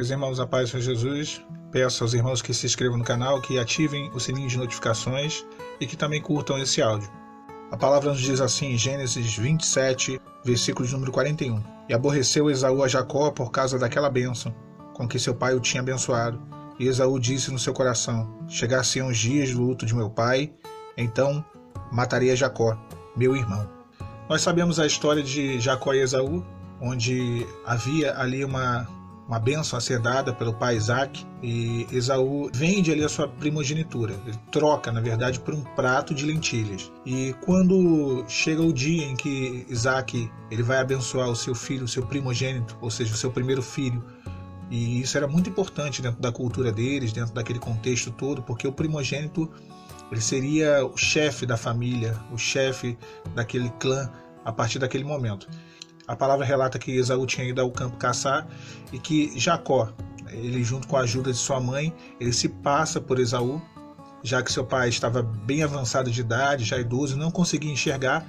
Meus irmãos, a paz de Jesus, peço aos irmãos que se inscrevam no canal, que ativem o sininho de notificações e que também curtam esse áudio. A palavra nos diz assim em Gênesis 27, versículo de número 41. E aborreceu Esaú a Jacó por causa daquela bênção com que seu pai o tinha abençoado. E Esaú disse no seu coração: chegar-se-ão os dias do luto de meu pai, então matarei a Jacó, meu irmão. Nós sabemos a história de Jacó e Esaú, onde havia ali uma bênção a ser dada pelo pai Isaac, e Esaú vende ali a sua primogenitura. Ele troca, na verdade, por um prato de lentilhas. E quando chega o dia em que Isaac ele vai abençoar o seu filho, o seu primogênito, ou seja, o seu primeiro filho, e isso era muito importante dentro da cultura deles, dentro daquele contexto todo, porque o primogênito ele seria o chefe da família, o chefe daquele clã a partir daquele momento. A palavra relata que Esaú tinha ido ao campo caçar e que Jacó, ele junto com a ajuda de sua mãe, ele se passa por Esaú, já que seu pai estava bem avançado de idade, já idoso, não conseguia enxergar,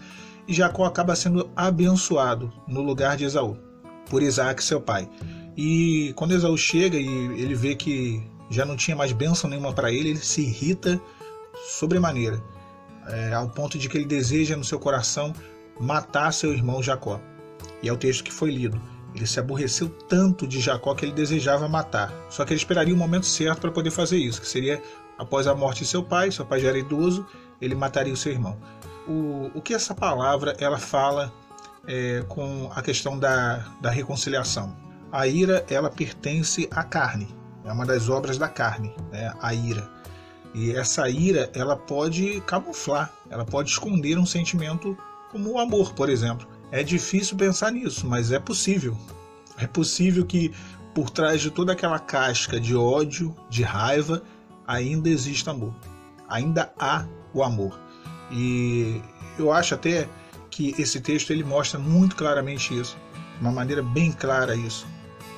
e Jacó acaba sendo abençoado no lugar de Esaú, por Isaac, seu pai. E quando Esaú chega e ele vê que já não tinha mais bênção nenhuma para ele, ele se irrita sobremaneira, ao ponto de que ele deseja no seu coração matar seu irmão Jacó. E é o texto que foi lido. Ele se aborreceu tanto de Jacó que ele desejava matar. Só que ele esperaria o momento certo para poder fazer isso, que seria após a morte de seu pai já era idoso, ele mataria o seu irmão. O que essa palavra ela fala com a questão da reconciliação? A ira ela pertence à carne, é uma das obras da carne, né? A ira. E essa ira ela pode camuflar, ela pode esconder um sentimento como o amor, por exemplo. É difícil pensar nisso, mas é possível. É possível que por trás de toda aquela casca de ódio, de raiva, ainda exista amor. Ainda há o amor. E eu acho até que esse texto ele mostra muito claramente isso, de uma maneira bem clara isso.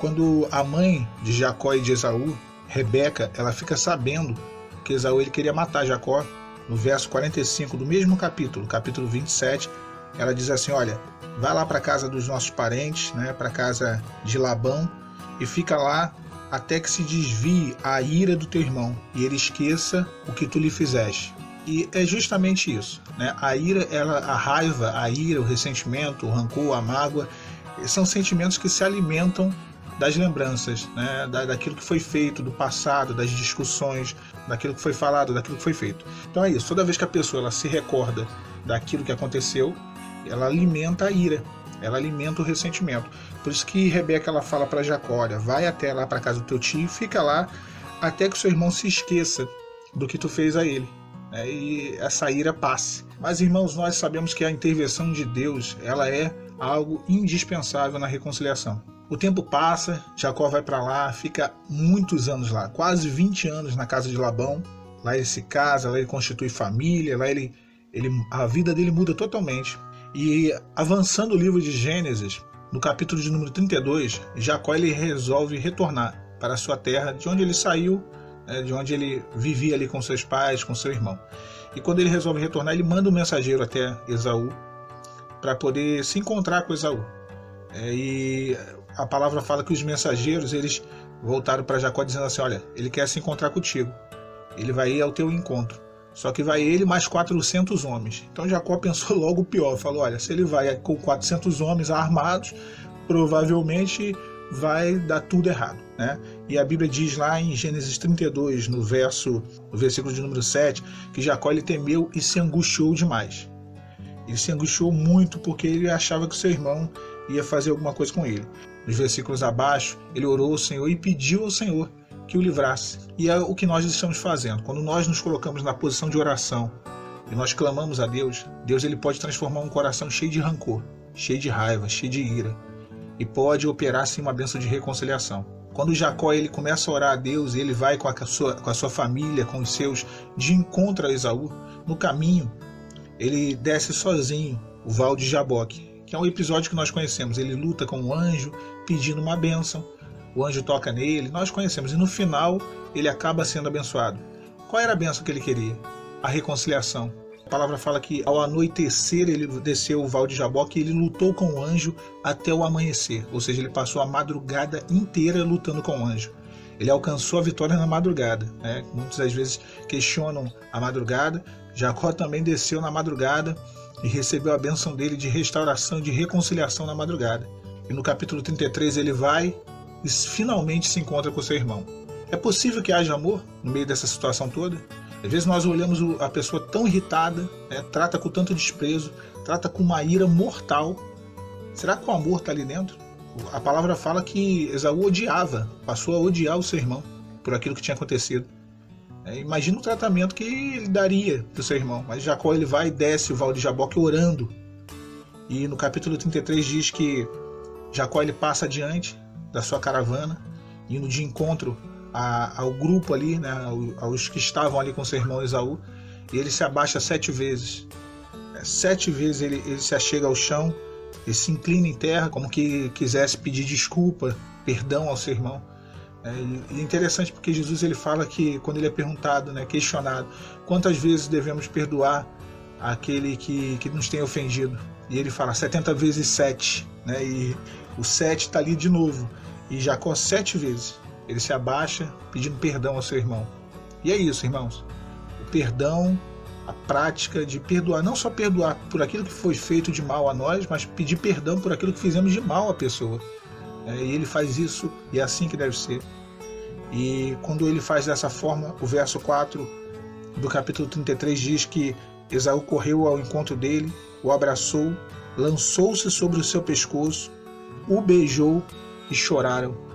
Quando a mãe de Jacó e de Esaú, Rebeca, ela fica sabendo que Esaú ele queria matar Jacó, no verso 45 do mesmo capítulo 27, ela diz assim: olha, vai lá para a casa dos nossos parentes, né, para a casa de Labão, e fica lá até que se desvie a ira do teu irmão e ele esqueça o que tu lhe fizeste. E é justamente isso, né? A ira, a raiva, a ira, o ressentimento, o rancor, a mágoa, são sentimentos que se alimentam das lembranças, né, daquilo que foi feito, do passado, das discussões, daquilo que foi falado, daquilo que foi feito. Então é isso, toda vez que a pessoa ela se recorda daquilo que aconteceu, ela alimenta a ira, ela alimenta o ressentimento. Por isso que Rebeca ela fala para Jacó: olha, vai até lá para casa do teu tio, fica lá até que o seu irmão se esqueça do que tu fez a ele, né, e essa ira passe. Mas irmãos, nós sabemos que a intervenção de Deus ela é algo indispensável na reconciliação. O tempo passa, Jacó vai para lá, fica muitos anos lá, quase 20 anos na casa de Labão. Lá ele se casa, lá ele constitui família, lá a vida dele muda totalmente. E avançando o livro de Gênesis, no capítulo de número 32, Jacó ele resolve retornar para a sua terra, de onde ele saiu, né, de onde ele vivia ali com seus pais, com seu irmão. E quando ele resolve retornar, ele manda um mensageiro até Esaú para poder se encontrar com Esaú. E a palavra fala que os mensageiros eles voltaram para Jacó dizendo assim: olha, ele quer se encontrar contigo, ele vai ir ao teu encontro. Só que vai ele mais 400 homens. Então Jacó pensou logo o pior. Falou: olha, se ele vai com 400 homens armados, provavelmente vai dar tudo errado, né? E a Bíblia diz lá em Gênesis 32, no versículo de número 7, que Jacó ele temeu e se angustiou demais. Ele se angustiou muito porque ele achava que seu irmão ia fazer alguma coisa com ele. Nos versículos abaixo, ele orou ao Senhor e pediu ao Senhor que o livrasse. E é o que nós estamos fazendo. Quando nós nos colocamos na posição de oração e nós clamamos a Deus, Deus ele pode transformar um coração cheio de rancor, cheio de raiva, cheio de ira, e pode operar sim uma bênção de reconciliação. Quando Jacó ele começa a orar a Deus, ele vai com a sua família, com os seus, de encontro a Esaú. No caminho, ele desce sozinho o Val de Jaboque, que é um episódio que nós conhecemos. Ele luta com um anjo pedindo uma bênção. O anjo toca nele, nós conhecemos, e no final ele acaba sendo abençoado. Qual era a bênção que ele queria? A reconciliação. A palavra fala que ao anoitecer ele desceu o Val de Jaboque e ele lutou com o anjo até o amanhecer. Ou seja, ele passou a madrugada inteira lutando com o anjo. Ele alcançou a vitória na madrugada, né? Muitas às vezes questionam a madrugada. Jacó também desceu na madrugada e recebeu a bênção dele de restauração, de reconciliação na madrugada. E no capítulo 33 ele vai e finalmente se encontra com seu irmão. É possível que haja amor no meio dessa situação toda? Às vezes nós olhamos a pessoa tão irritada, né? Trata com tanto desprezo, trata com uma ira mortal. Será que o amor está ali dentro? A palavra fala que Esaú odiava, passou a odiar o seu irmão por aquilo que tinha acontecido. Imagina o tratamento que ele daria para o seu irmão. Mas Jacó ele vai e desce o Val de Jaboque orando. E no capítulo 33 diz que Jacó ele passa adiante da sua caravana, indo de encontro ao grupo ali, né, aos que estavam ali com seu irmão Esaú, e ele se abaixa 7 vezes. 7 vezes ele se achega ao chão, ele se inclina em terra, como que quisesse pedir desculpa, perdão ao seu irmão. E é interessante porque Jesus ele fala que, quando ele é perguntado, né, questionado, quantas vezes devemos perdoar aquele que nos tem ofendido? E ele fala 70 vezes 7, né, e o 7 está ali de novo. E Jacó 7 vezes. Ele se abaixa pedindo perdão ao seu irmão. E é isso, irmãos. O perdão, a prática de perdoar, não só perdoar por aquilo que foi feito de mal a nós, mas pedir perdão por aquilo que fizemos de mal à pessoa. E ele faz isso e é assim que deve ser. E quando ele faz dessa forma, o verso 4 do capítulo 33 diz que Esaú correu ao encontro dele, o abraçou, lançou-se sobre o seu pescoço, o beijou e choraram.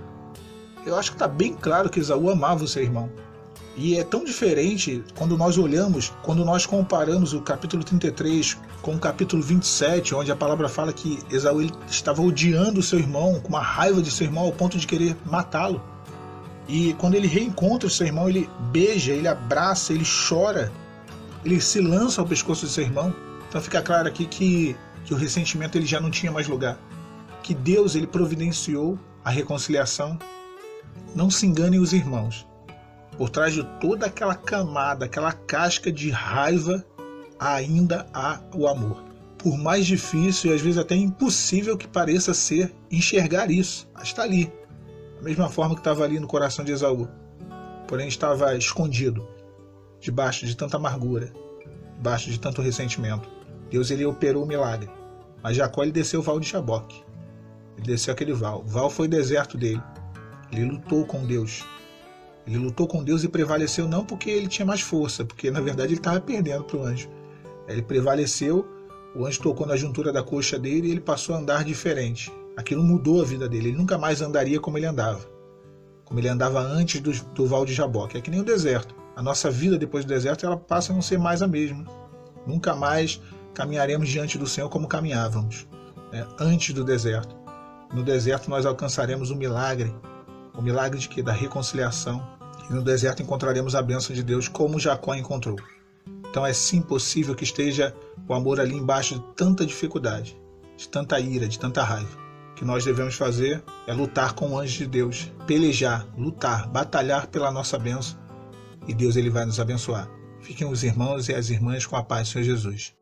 Eu acho que está bem claro que Esaú amava o seu irmão. E é tão diferente quando nós olhamos, quando nós comparamos o capítulo 33 com o capítulo 27, onde a palavra fala que Esaú ele estava odiando o seu irmão, com uma raiva de seu irmão ao ponto de querer matá-lo. E quando ele reencontra o seu irmão, ele beija, ele abraça, ele chora, ele se lança ao pescoço do seu irmão. Então fica claro aqui que o ressentimento ele já não tinha mais lugar. Que Deus ele providenciou a reconciliação. Não se enganem os irmãos. Por trás de toda aquela camada, aquela casca de raiva, ainda há o amor. Por mais difícil e às vezes até impossível que pareça ser enxergar isso, mas está ali. Da mesma forma que estava ali no coração de Esaú. Porém estava escondido, debaixo de tanta amargura, debaixo de tanto ressentimento. Deus ele operou o milagre. Mas Jacó ele desceu o Val de Jaboque. Ele desceu aquele val. O val foi o deserto dele. Ele lutou com Deus. Ele lutou com Deus e prevaleceu não porque ele tinha mais força, porque na verdade ele estava perdendo para o anjo. Ele prevaleceu, o anjo tocou na juntura da coxa dele e ele passou a andar diferente. Aquilo mudou a vida dele. Ele nunca mais andaria como ele andava antes do Val de Jaboque. É que nem o deserto. A nossa vida depois do deserto ela passa a não ser mais a mesma. Nunca mais caminharemos diante do Senhor como caminhávamos, né, antes do deserto. No deserto nós alcançaremos o milagre de quê? Da reconciliação. E no deserto encontraremos a bênção de Deus como Jacó encontrou. Então é sim possível que esteja o amor ali embaixo de tanta dificuldade, de tanta ira, de tanta raiva. O que nós devemos fazer é lutar com o anjo de Deus, pelejar, lutar, batalhar pela nossa bênção, e Deus ele vai nos abençoar. Fiquem os irmãos e as irmãs com a paz do Senhor Jesus.